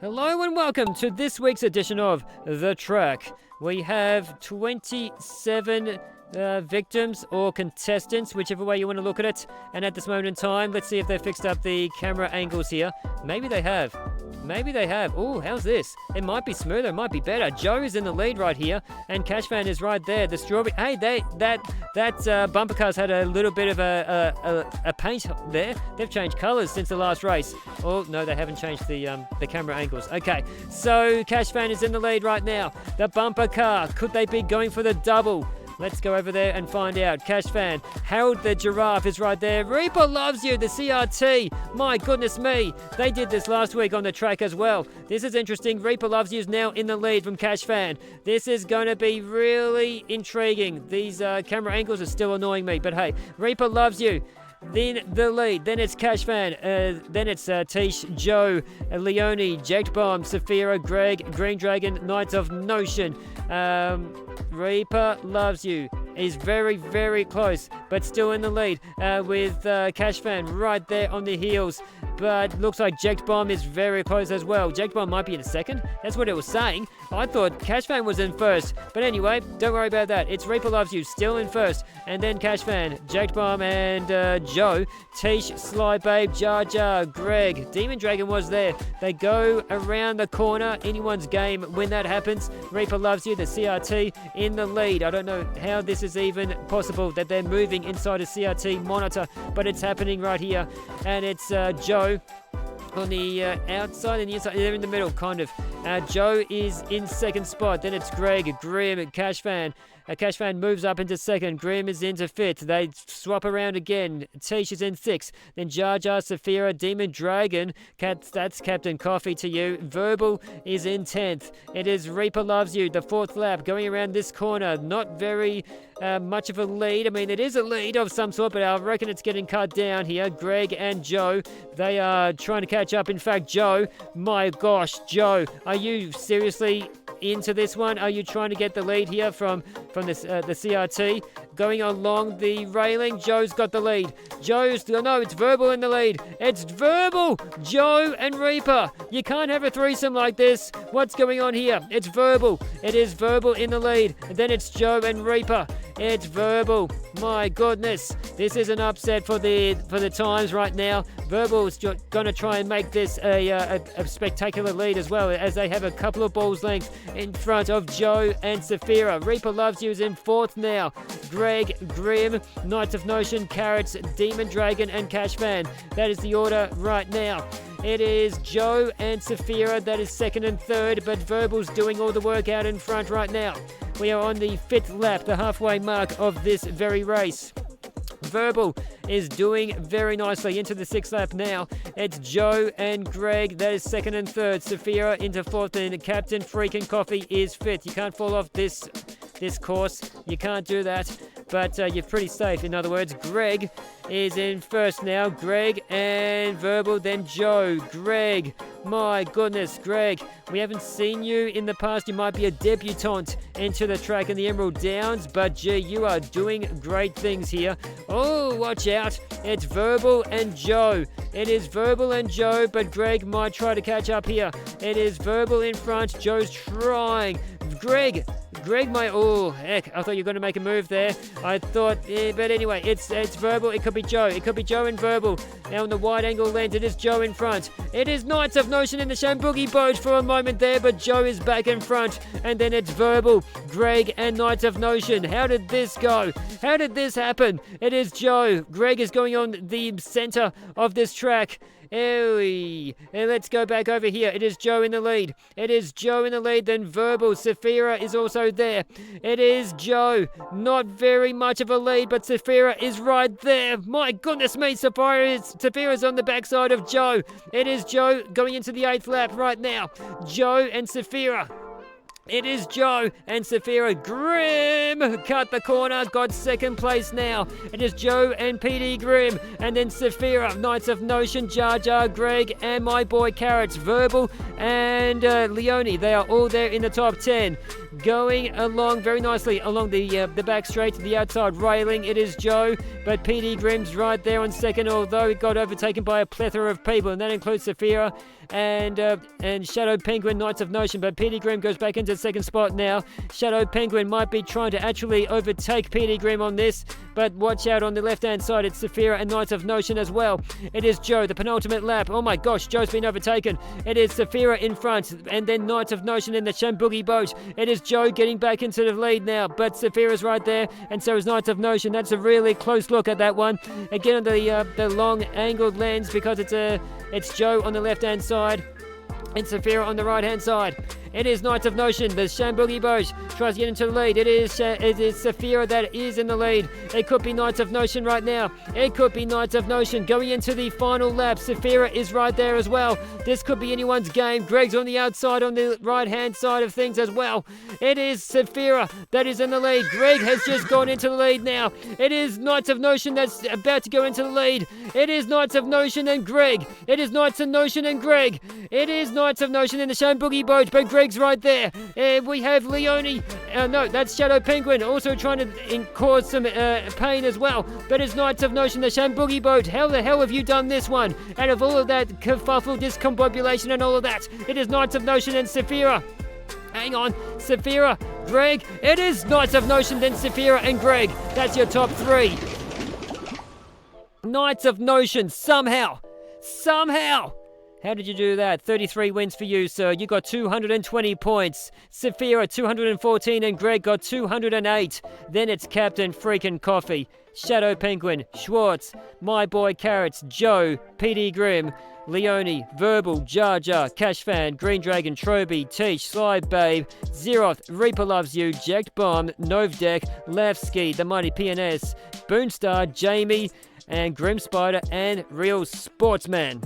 Hello and welcome to this week's edition of The Track. We have 27 victims or contestants, whichever way you want to look at it. And at this moment in time, let's see if they've fixed up the camera angles here. Maybe they have. Oh, how's this? It might be smoother, it might be better. Joe is in the lead right here, and Cashfan is right there. The strawberry. Hey, that bumper car's had a little bit of a paint there. They've changed colours since the last race. Oh no, they haven't changed the camera angles. Okay, so Cashfan is in the lead right now. The bumper car. Could they be going for the double? Let's go over there and find out. Cashfan, Harold the giraffe is right there. Reaper loves you, the CRT. My goodness me. They did this last week on the track as well. This is interesting. Reaper loves you is now in the lead from Cashfan. This is going to be really intriguing. These camera angles are still annoying me, but hey, Reaper loves you. Then the lead, then it's Cashfan, then it's Tish, Joe, Leonie, Jacked Bomb, Saphira, Greg, Green Dragon, Knights of Notion. Reaper loves you. Is very, very close, but still in the lead with Cashfan right there on the heels. But looks like Jacked Bomb is very close as well. Jacked Bomb might be in second. That's what it was saying. I thought Cashfan was in first. But anyway, don't worry about that. It's Reaper Loves You still in first. And then Cashfan, Jacked Bomb and Joe, Tish, Sly Babe, Jar Jar, Greg. Demon Dragon was there. They go around the corner. Anyone's game when that happens. Reaper Loves You, the CRT, in the lead. I don't know how this is even possible that they're moving inside a CRT monitor, but it's happening right here. And it's Joe on the outside and the inside. They're in the middle, kind of. Joe is in second spot. Then it's Greg, Grim, and Cashfan. Cashfan moves up into second. Grim is into fifth. They swap around again. Tish is in sixth. Then Jar Jar, Saphira, Demon Dragon. That's Captain Coffee to you. Verbal is in 10th. It is Reaper Loves You, the fourth lap, going around this corner. Not very much of a lead. I mean, it is a lead of some sort, but I reckon it's getting cut down here. Greg and Joe, they are trying to catch up. In fact, Joe, my gosh, Joe, are you seriously into this one? Are you trying to get the lead here from the CRT? Going along the railing, Joe's got the lead. No, it's Verbal in the lead. It's Verbal, Joe and Reaper. You can't have a threesome like this. What's going on here? It's Verbal. It is Verbal in the lead. And then it's Joe and Reaper. It's Verbal. My goodness. This is an upset for the times right now. Verbal's going to try and make this a spectacular lead as well, as they have a couple of balls length in front of Joe and Saphira. Reaper Loves You is in fourth now. Greg, Grim, Knights of Notion, Carrots, Demon Dragon, and Cashfan. That is the order right now. It is Joe and Saphira that is second and third, but Verbal's doing all the work out in front right now. We are on the fifth lap, the halfway mark of this very race. Verbal is doing very nicely into the sixth lap now. It's Joe and Greg, that is second and third. Saphira into fourth, and Captain Freaking Coffee is fifth. You can't fall off this course. You can't do that, but you're pretty safe. In other words, Greg is in first now. Greg and Verbal, then Joe. Greg, my goodness, Greg, we haven't seen you in the past. You might be a debutante into the track in the Emerald Downs, but gee, you are doing great things here. Oh, watch out. It's Verbal and Joe. It is Verbal and Joe, but Greg might try to catch up here. It is Verbal in front. Joe's trying. Greg, oh, heck, I thought you were going to make a move there. I thought, but anyway, it's Verbal. It could be Joe. It could be Joe and Verbal. Now on the wide angle lens, it is Joe in front. It is Knights of Notion in the Shamboogie boat for a moment there, but Joe is back in front. And then it's Verbal, Greg, and Knights of Notion. How did this go? How did this happen? It is Joe. Greg is going on the center of this track. And let's go back over here. It is Joe in the lead. It is Joe in the lead, then Verbal. Saphira is also there. It is Joe. Not very much of a lead, but Saphira is right there. My goodness me, Saphira's on the backside of Joe. It is Joe going into the eighth lap right now. Joe and Saphira. It is Joe and Saphira. Grim cut the corner, got second place now. It is Joe and PD Grim, and then Saphira, Knights of Notion, Jar Jar, Greg, and my boy Carrots, Verbal, and Leone. They are all there in the top 10. Going along very nicely along the back straight to the outside railing. It is Joe, but PD Grim's right there on second, although it got overtaken by a plethora of people, and that includes Saphira and Shadow Penguin, Knights of Notion. But PD Grim goes back into second spot now. Shadow Penguin might be trying to actually overtake PD Grim on this, but watch out on the left-hand side. It's Saphira and Knights of Notion as well. It is Joe, the penultimate lap. Oh my gosh, Joe's been overtaken. It is Saphira in front, and then Knights of Notion in the Shamboogie boat. It is Joe getting back into the lead now, but Saphira's right there, and so is Knights of Notion. That's a really close look at that one. Again on the long angled lens, because it's Joe on the left-hand side and Saphira on the right-hand side. It is Knights of Notion. The Shamboogie boat tries to get into the lead. It is Saphira that is in the lead. It could be Knights of Notion right now. It could be Knights of Notion going into the final lap. Saphira is right there as well. This could be anyone's game. Greg's on the outside on the right-hand side of things as well. It is Saphira that is in the lead. Greg has just gone into the lead now. It is Knights of Notion that's about to go into the lead. It is Knights of Notion and Greg. It is Knights of Notion and Greg. It is Knights of Notion in the Shamboogie boat, but Greg's right there. We have Leone. No, that's Shadow Penguin, also trying to cause some pain as well. But it's Knights of Notion, the Shamboogie boat. How the hell have you done this one? Out of all of that kerfuffle, discombobulation and all of that, it is Knights of Notion and Saphira. Hang on, Saphira, Greg. It is Knights of Notion, then Saphira and Greg. That's your top three. Knights of Notion, somehow. How did you do that? 33 wins for you, sir. You got 220 points. Saphira, 214, and Greg got 208. Then it's Captain Freakin' Coffee, Shadow Penguin, Schwartz, my boy Carrots, Joe, PD Grim, Leone, Verbal, Jar Jar, Cash Fan, Green Dragon, Troby, Teach, Slide Babe, Zeroth, Reaper Loves You, Jacked Bomb, Novdeck, Lavsky, The Mighty PNS, Boonstar, Jamie, and Grim Spider, and Real Sportsman.